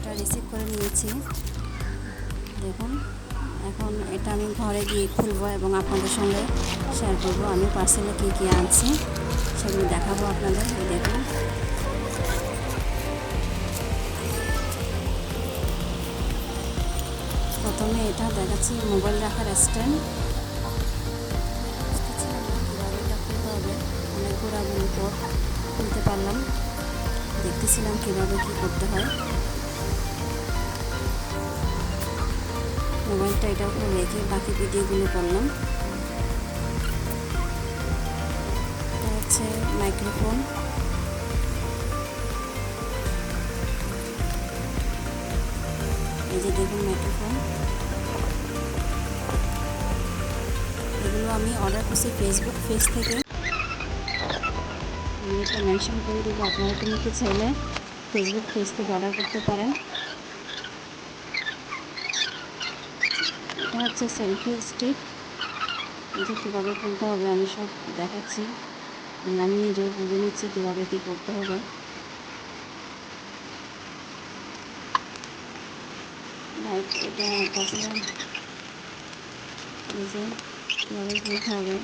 এটা রিসিভ করে নিয়েছি। দেখুন, এখন এটা আমি ঘরে গিয়ে খুলবো এবং আপনাদের সঙ্গে শেয়ার করবো আমি পার্সেলে কী কী আনছি সেগুলো দেখাবো আপনাদের। এই দেখুন, প্রথমে এটা দেখাচ্ছি মোবাইল রাখার স্ট্যান্ড। কীভাবে এটা খুলতে হবে, অনেক ঘোরাঘুরির পর খুলতে পারলাম। দেখতেছিলাম কীভাবে কী করতে হয়। মোবাইলটা এটার উপরে রেখে বাকি ভিডিওগুলো করলাম। এটা হচ্ছে মাইক্রোফোন। এই যে দেখুন মাইক্রোফোন, এগুলো আমি অর্ডার করছি ফেসবুক পেজ থেকে। আমি এটা মেনশন করে দেবো, আপনারা কিন্তু চাইলে ফেসবুক পেজ থেকে অর্ডার করতে পারেন। এটা হচ্ছে সেলফি স্টিক। এটা কীভাবে খুলতে হবে আমি সব দেখাচ্ছি, আমি নিজেও বুঝে নিচ্ছি কীভাবে কী করতে হবে। এটা তাছাড়া এই যে কীভাবে খুলতে হবে,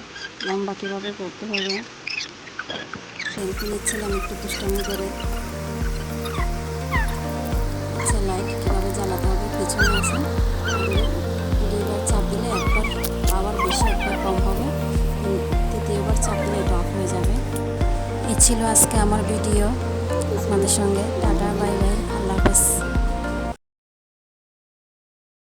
লম্বা কীভাবে করতে হবে। সেলফি নিচ্ছিলাম একটু দুষ্টামি করে। আচ্ছা, লাইট কীভাবে জ্বালাতে হবে, পিছনে আছে দুইবার চাপ দিলে একবার পাওয়ার বেশি একবার কম হবে, তৃতীয়বার চাপ দিলে এটা অফ হয়ে যাবে। এই ছিল আজকে আমার ভিডিও আপনাদের সঙ্গে।